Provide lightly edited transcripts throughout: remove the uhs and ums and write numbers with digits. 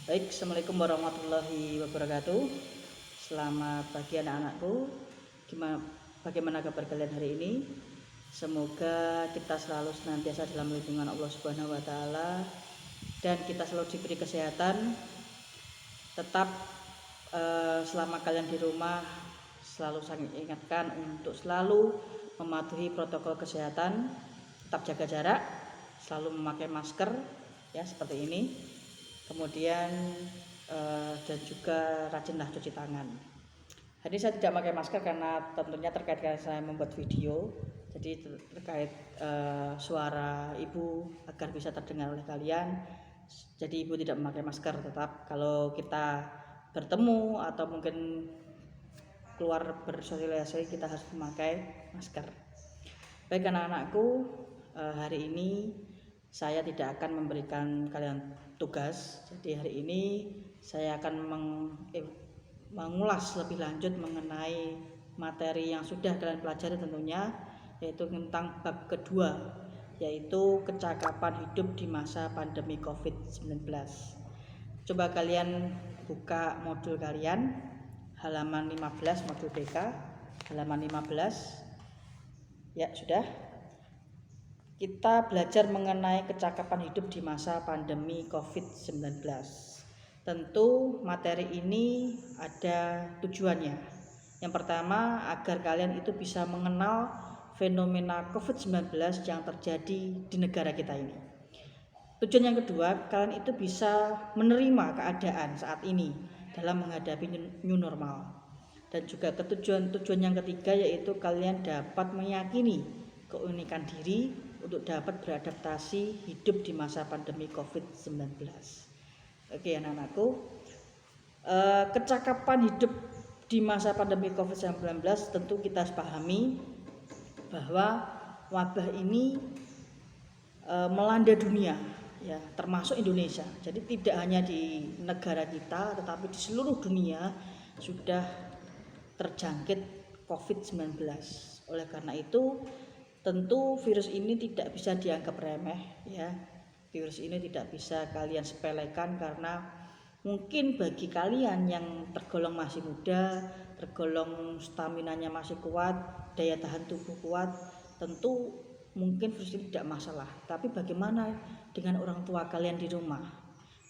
Baik, Assalamualaikum warahmatullahi wabarakatuh. Selamat pagi anak-anakku. Bagaimana kabar kalian hari ini? Semoga kita selalu senantiasa dalam lindungan Allah Subhanahu wa taala dan kita selalu diberi kesehatan. Tetap selama kalian di rumah selalu saya ingatkan untuk selalu mematuhi protokol kesehatan, tetap jaga jarak, selalu memakai masker ya seperti ini. Kemudian dan juga rajinlah cuci tangan. Hari ini saya tidak pakai masker karena tentunya terkait dengan saya membuat video, jadi terkait suara ibu agar bisa terdengar oleh kalian. Jadi ibu tidak memakai masker, tetap kalau kita bertemu atau mungkin keluar bersosialisasi kita harus memakai masker. Baik anak-anakku, hari ini saya tidak akan memberikan kalian tugas. Jadi hari ini saya akan mengulas lebih lanjut mengenai materi yang sudah kalian pelajari tentunya, yaitu tentang bab kedua, yaitu kecakapan hidup di masa pandemi COVID-19. Coba kalian buka modul kalian halaman 15 modul BK, halaman 15. Ya, sudah. Kita belajar mengenai kecakapan hidup di masa pandemi COVID-19. Tentu materi ini ada tujuannya. Yang pertama, agar kalian itu bisa mengenal fenomena COVID-19 yang terjadi di negara kita ini. Tujuan yang kedua, kalian itu bisa menerima keadaan saat ini dalam menghadapi new normal. Dan juga tujuan yang ketiga, yaitu kalian dapat meyakini keunikan diri untuk dapat beradaptasi hidup di masa pandemi COVID-19. Oke anak-anakku, kecakapan hidup di masa pandemi COVID-19 tentu kita harus pahami bahwa wabah ini melanda dunia, ya, termasuk Indonesia. Jadi tidak hanya di negara kita, tetapi di seluruh dunia sudah terjangkit COVID-19. Oleh karena itu, tentu virus ini tidak bisa dianggap remeh, ya. Virus ini tidak bisa kalian sepelekan karena mungkin bagi kalian yang tergolong masih muda, tergolong staminanya masih kuat, daya tahan tubuh kuat, tentu mungkin virus ini tidak masalah. Tapi bagaimana dengan orang tua kalian di rumah,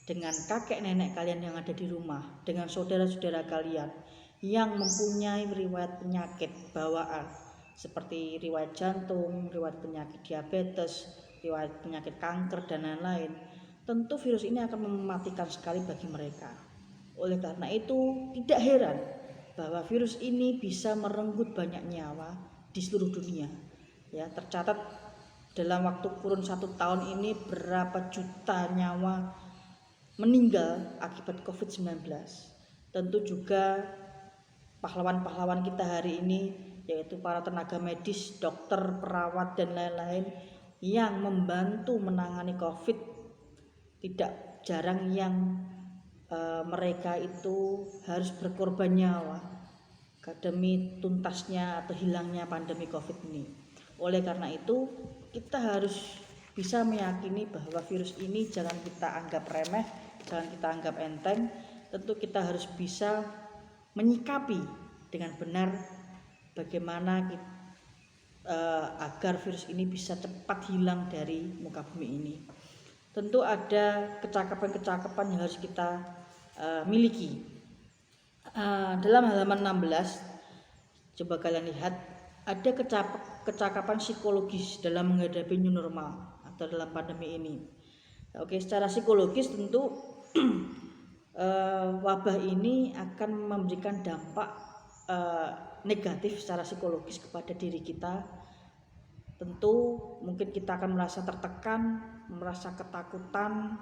dengan kakek nenek kalian yang ada di rumah, dengan saudara-saudara kalian yang mempunyai riwayat penyakit bawaan seperti riwayat jantung, riwayat penyakit diabetes, riwayat penyakit kanker dan lain-lain. Tentu virus ini akan mematikan sekali bagi mereka. Oleh karena itu, tidak heran bahwa virus ini bisa merenggut banyak nyawa di seluruh dunia. Ya, tercatat dalam waktu kurun 1 tahun ini berapa juta nyawa meninggal akibat COVID-19. Tentu juga pahlawan-pahlawan kita hari ini, yaitu para tenaga medis, dokter, perawat dan lain-lain yang membantu menangani COVID. Tidak jarang yang mereka itu harus berkorban nyawa demi tuntasnya atau hilangnya pandemi COVID ini. Oleh karena itu, kita harus bisa meyakini bahwa virus ini jangan kita anggap remeh, jangan kita anggap enteng. Tentu kita harus bisa menyikapi dengan benar bagaimana agar virus ini bisa cepat hilang dari muka bumi ini. Tentu ada kecakapan-kecakapan yang harus kita miliki. Dalam halaman 16, coba kalian lihat, ada kecakapan psikologis dalam menghadapi new normal atau dalam pandemi ini. Oke, secara psikologis tentu wabah ini akan memberikan dampak negatif secara psikologis kepada diri kita. Tentu mungkin kita akan merasa tertekan, merasa ketakutan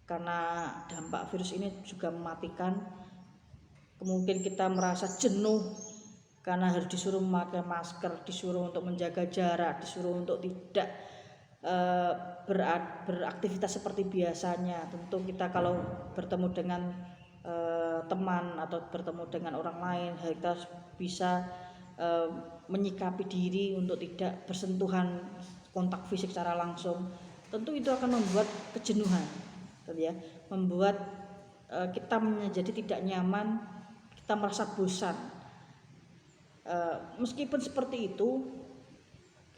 karena dampak virus ini juga mematikan. Mungkin kita merasa jenuh karena harus disuruh memakai masker, disuruh untuk menjaga jarak, disuruh untuk tidak beraktivitas seperti biasanya. Tentu kita kalau bertemu dengan teman atau bertemu dengan orang lain, kita bisa menyikapi diri untuk tidak bersentuhan kontak fisik secara langsung. Tentu itu akan membuat kejenuhan, ya, membuat kita menjadi tidak nyaman, kita merasa bosan. Meskipun seperti itu,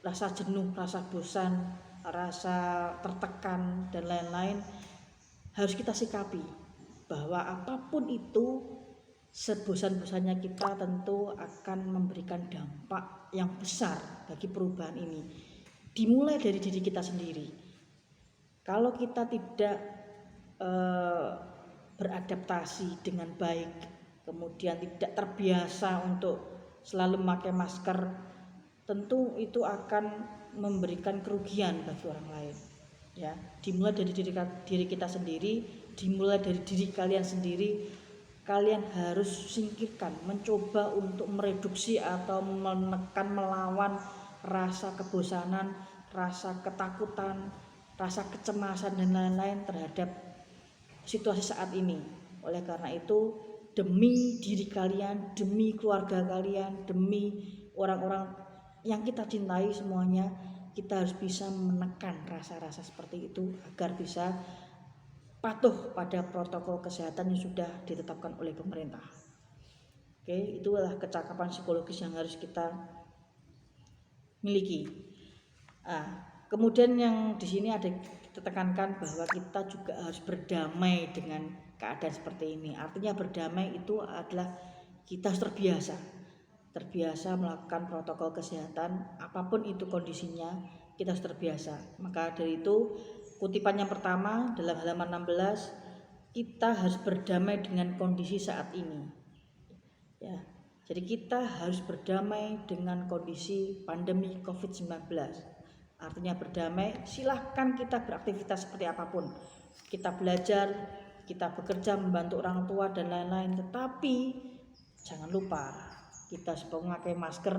rasa jenuh, rasa bosan, rasa tertekan dan lain-lain harus kita sikapi bahwa apapun itu, sebosan-bosannya kita tentu akan memberikan dampak yang besar bagi perubahan ini. Dimulai dari diri kita sendiri. Kalau kita tidak beradaptasi dengan baik, kemudian tidak terbiasa untuk selalu memakai masker, tentu itu akan memberikan kerugian bagi orang lain. Ya, dimulai dari diri kita sendiri, dimulai dari diri kalian sendiri. Kalian harus singkirkan, mencoba untuk mereduksi atau menekan, melawan rasa kebosanan, rasa ketakutan, rasa kecemasan dan lain-lain terhadap situasi saat ini. Oleh karena itu, demi diri kalian, demi keluarga kalian, demi orang-orang yang kita cintai semuanya, kita harus bisa menekan rasa-rasa seperti itu agar bisa patuh pada protokol kesehatan yang sudah ditetapkan oleh pemerintah. Oke, itulah kecakapan psikologis yang harus kita miliki. Kemudian yang di sini ada kita tekankan bahwa kita juga harus berdamai dengan keadaan seperti ini. Artinya berdamai itu adalah kita harus terbiasa melakukan protokol kesehatan, apapun itu kondisinya, kita harus terbiasa. Maka dari itu, kutipan yang pertama dalam halaman 16, kita harus berdamai dengan kondisi saat ini. Ya, jadi kita harus berdamai dengan kondisi pandemi COVID-19. Artinya berdamai, silahkan kita beraktivitas seperti apapun. Kita belajar, kita bekerja, membantu orang tua dan lain-lain. Tetapi jangan lupa kita harus memakai masker,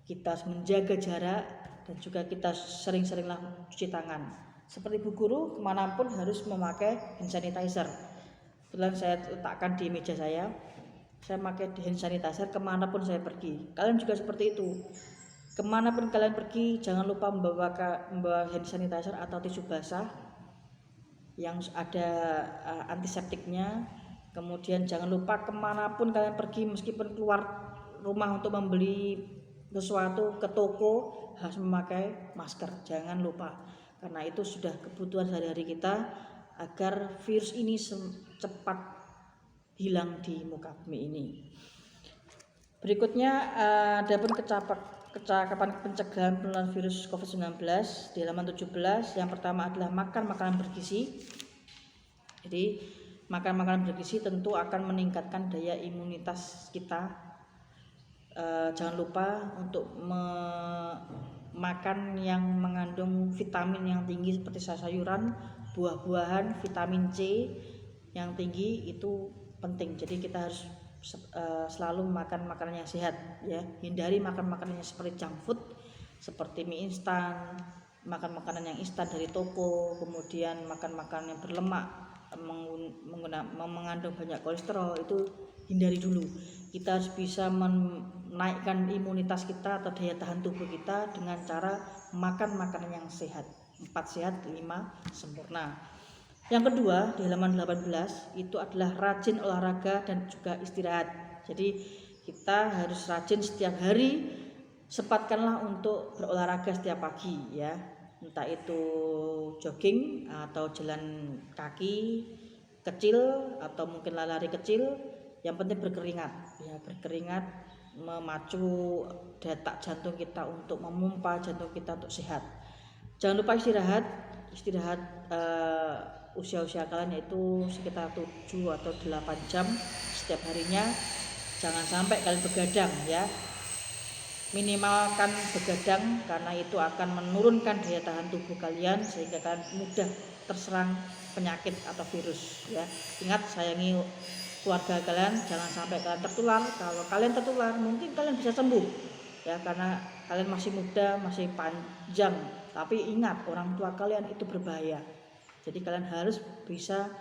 kita harus menjaga jarak, dan juga kita sering-seringlah cuci tangan. Seperti Bu Guru, kemanapun harus memakai hand sanitizer. Kebetulan saya letakkan di meja saya memakai hand sanitizer kemanapun saya pergi. Kalian juga seperti itu. Kemanapun kalian pergi, jangan lupa membawa hand sanitizer atau tisu basah yang ada antiseptiknya. Kemudian jangan lupa kemanapun kalian pergi, meskipun keluar rumah untuk membeli sesuatu ke toko, harus memakai masker. Jangan lupa, karena itu sudah kebutuhan sehari-hari kita agar virus ini cepat hilang di muka bumi ini. Berikutnya adapun kecakapan pencegahan penularan virus COVID-19 di halaman 17. Yang pertama adalah makan makanan bergizi. Jadi makan makanan bergizi tentu akan meningkatkan daya imunitas kita. Jangan lupa untuk makan yang mengandung vitamin yang tinggi seperti sayuran, buah-buahan, vitamin C yang tinggi itu penting. Jadi kita harus selalu makan makanan yang sehat, ya. Hindari makan makanan yang seperti junk food, seperti mie instan, makan makanan yang instan dari toko, kemudian makan makanan yang berlemak, mengandung banyak kolesterol, itu hindari dulu. Kita harus bisa menaikkan imunitas kita atau daya tahan tubuh kita dengan cara makan makanan yang sehat. 4 sehat, 5 sempurna. Yang kedua di halaman 18 itu adalah rajin olahraga dan juga istirahat. Jadi kita harus rajin setiap hari, sempatkanlah untuk berolahraga setiap pagi, ya. Entah itu jogging atau jalan kaki kecil atau mungkin lari kecil, yang penting berkeringat, ya. Berkeringat memacu detak jantung kita untuk memompa jantung kita untuk sehat. Jangan lupa istirahat usia-usia kalian yaitu sekitar 7 atau 8 jam setiap harinya. Jangan sampai kalian begadang, ya. Minimalkan begadang karena itu akan menurunkan daya tahan tubuh kalian sehingga kalian mudah terserang penyakit atau virus, ya. Ingat, sayangi keluarga kalian, jangan sampai kalian tertular. Kalau kalian tertular, mungkin kalian bisa sembuh, ya, karena kalian masih muda, masih panjang. Tapi ingat, orang tua kalian itu berbahaya. Jadi kalian harus bisa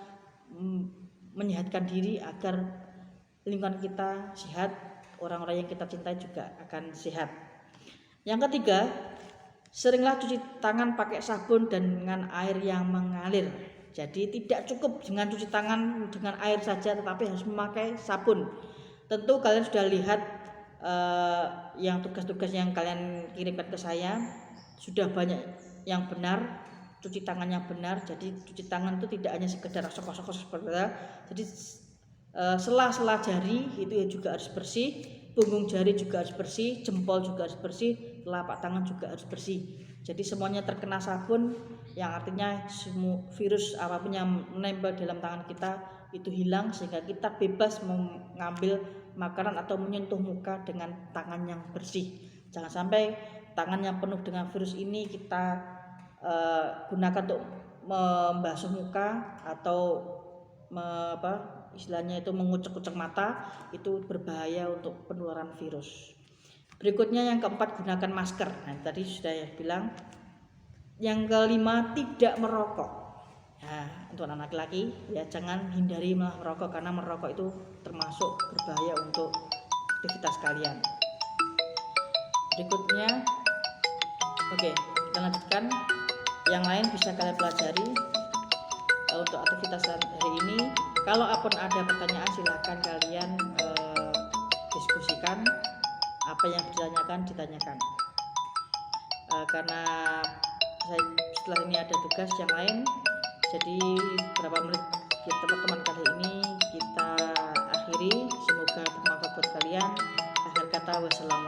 menyehatkan diri agar lingkungan kita sehat, orang-orang yang kita cintai juga akan sehat. Yang ketiga, seringlah cuci tangan pakai sabun dan dengan air yang mengalir. Jadi tidak cukup dengan cuci tangan dengan air saja, tetapi harus memakai sabun. Tentu kalian sudah lihat yang tugas-tugas yang kalian kirimkan ke saya, sudah banyak yang benar, cuci tangan yang benar. Jadi cuci tangan itu tidak hanya sekedar gosok-gosok seperti itu. Jadi sela-sela jari itu juga harus bersih, punggung jari juga harus bersih, jempol juga harus bersih, telapak tangan juga harus bersih. Jadi semuanya terkena sabun, yang artinya semua virus apapun yang menempel dalam tangan kita itu hilang, sehingga kita bebas mengambil makanan atau menyentuh muka dengan tangan yang bersih. Jangan sampai tangan yang penuh dengan virus ini kita gunakan untuk membasuh muka atau istilahnya itu mengucek-ucek mata, itu berbahaya untuk penularan virus. Berikutnya yang keempat, gunakan masker. Nah, tadi sudah ya bilang. Yang kelima, tidak merokok. Nah, untuk anak laki ya jangan hindari merokok, karena merokok itu termasuk berbahaya untuk aktivitas kalian. Berikutnya, oke, kita lanjutkan. Yang lain bisa kalian pelajari untuk aktivitas hari ini. Kalau apapun ada pertanyaan, silakan kalian diskusikan. Apa yang ditanyakan. Karena setelah ini ada tugas yang lain, jadi berapa menit teman-teman kali ini kita akhiri. Semoga bermanfaat buat kalian. Akhir kata, wassalamualaikum.